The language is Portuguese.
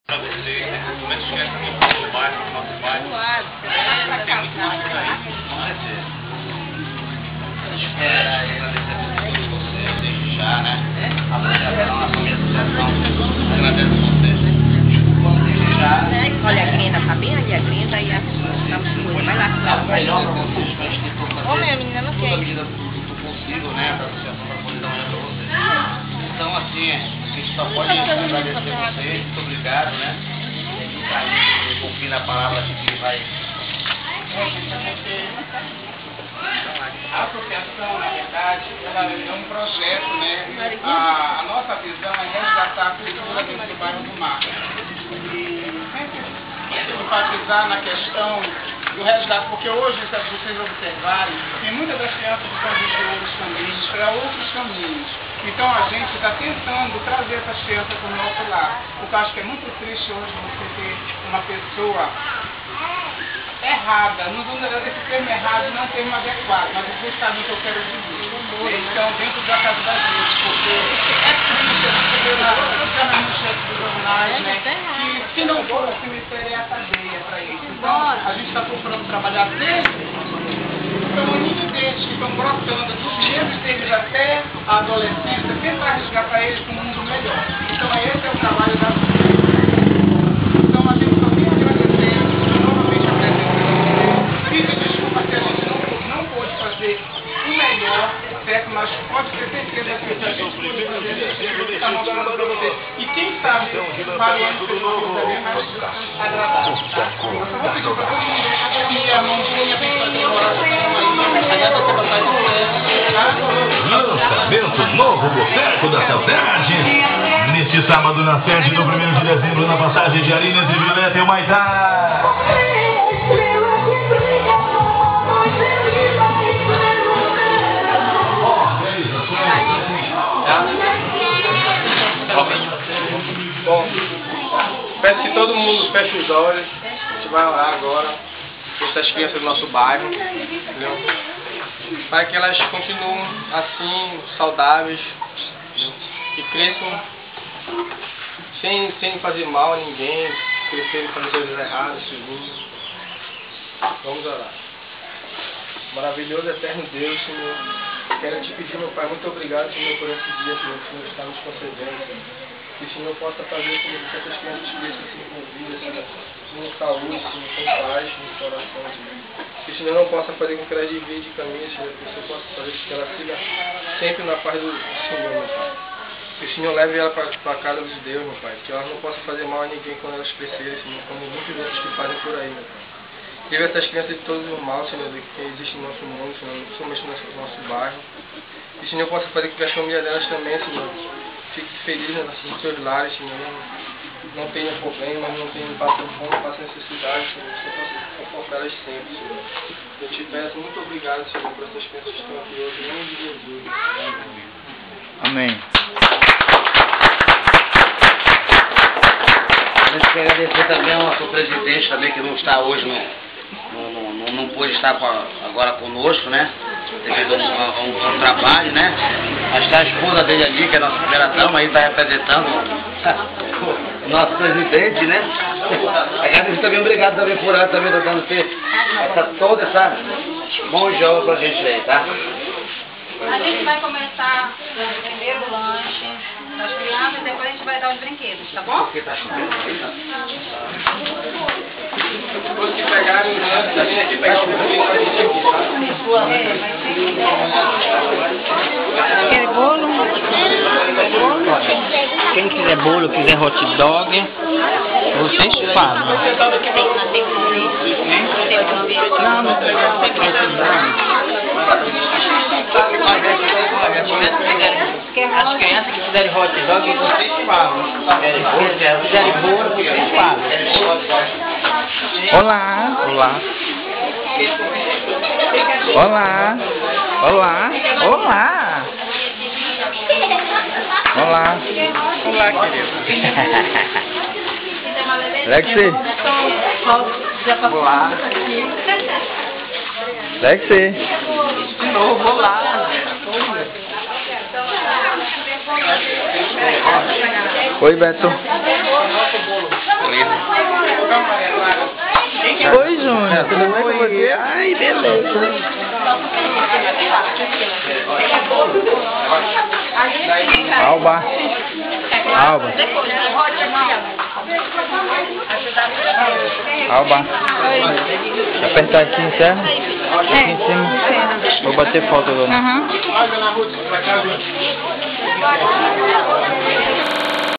Pra você, como é que chega aqui no bairro, no nosso bairro? Tem muito mais por aí. Espera aí, agradecer você desde já, né? A associação, a família associação, agradece vocês. Desde já. Olha, a Grinda tá bem ali, a Grinda e a Sua. Vai lá, É o melhor para vocês, para a gente tentar fazer. Ô, minha menina, não toda a quer. medida do possível, né? Para a associação, para poder dar uma olhada para vocês. Então, assim, a gente só pode agradecer a vocês, muito obrigado, né? Ouvindo a palavra que vai. A associação, na verdade, ela é um projeto, né? A nossa visão é resgatar a cultura dentro do bairro do Mar. E sempre enfatizar na questão do resgate, porque hoje, se vocês observarem, tem muitas das crianças que estão desviando os caminhos para outros caminhos. Então a gente está tentando trazer essas crianças para o nosso lar. Porque eu acho que é muito triste hoje você ter uma pessoa errada, não vou dizer esse termo errado, não termo adequado, mas vocês sabem o que eu quero dizer. Então, dentro da casa da gente, porque é triste a gente ver na manchete dos jornais, né, que se não for o cemitério é a cadeia para isso. Então, a gente está procurando trabalhar desde o tamanho deles que estão brotando, dos meses deles até a adolescência, tentar resgatar eles para um mundo melhor. Então, esse é o trabalho da associação. Então, a gente só tem a agradecer, novamente agradecer. Pedir desculpa se a gente não pôde fazer o melhor, certo? Mas pode ter certeza que a gente pode fazer, está mostrando para vocês. E quem sabe para o ano futuro também mais agradável. Tá? Eu só vou pedir para todo mundo que a mãozinha para fazer uma oração aí, agradecer para Pai do Céu, tá? Lançamento novo Boteco da Saudade. Neste sábado, na sede do 1º de dezembro, na passagem de Aline entre Violeta e Humaitá. Bom, peço que todo mundo feche os olhos. A gente vai orar agora por essas crianças do nosso bairro, entendeu? Para que elas continuem assim, saudáveis, entendeu? E cresçam sem fazer mal a ninguém, crescerem fazendo coisas erradas, segundo. Vamos orar. Maravilhoso, eterno Deus, Senhor. Quero te pedir, meu Pai, muito obrigado, Senhor, por esse dia, Senhor, que o Senhor está nos concedendo, Senhor. Que o Senhor possa fazer com que essas crianças cresçam assim com vida, Senhor, com saúde, Senhor, com paz no coração, Senhor. Que o Senhor não possa fazer com que elas dividem de caminho, Senhor, que o Senhor possa fazer com que ela siga sempre na paz do Senhor, meu Pai. Que o Senhor leve ela para a casa de Deus, meu Pai. Que elas não possam fazer mal a ninguém quando elas crescerem, Senhor, como muitos outros que fazem por aí, meu Pai. Livre essas crianças de todo o mal, Senhor, que existe no nosso mundo, Senhor, somente no nosso bairro. E o Senhor possa fazer com que as famílias delas também, Senhor, fiquem felizes nos seus lares, Senhor. Não tenham problemas, não passem fome, não passem necessidade, Senhor. Que o Senhor possa confortar elas sempre, Senhor. Eu te peço muito obrigado, Senhor, por essas crianças que estão aqui hoje, em nome de Jesus. Amém. A gente quer agradecer também ao nosso presidente também, que não está hoje, não pôde estar agora conosco, né? Devido a um trabalho, né? Mas está a esposa dele ali, que é a nossa primeira dama, aí está representando o nosso presidente, né? Agradeço também, obrigado também por ela também, dando toda essa mão de obra pra gente aí, tá? A gente vai começar o primeiro lanche das crianças e depois a gente vai dar os brinquedos, tá bom? Porque tá chovendo. Depois que pegarem o lanche, também aqui pegar o brinquedo pra gente aqui, tá? Quer bolo? Quem quiser bolo, quiser hot dog, vocês falam. Não, não tem as crianças que quiserem hot dog, vocês falam. Se quiserem bolo, vocês falam. Olá. Olá. Olá. Olá. Olá. Olá. Olá, querido. Lexi. Olá. Lexi. De novo, olá. Oi, Beto. Alba. Alba. Depois, né? Rote, não. Alba. Apertar aqui em terra. Aqui em cima. Vou bater foto agora. Aham. Olha na rua, vai cá,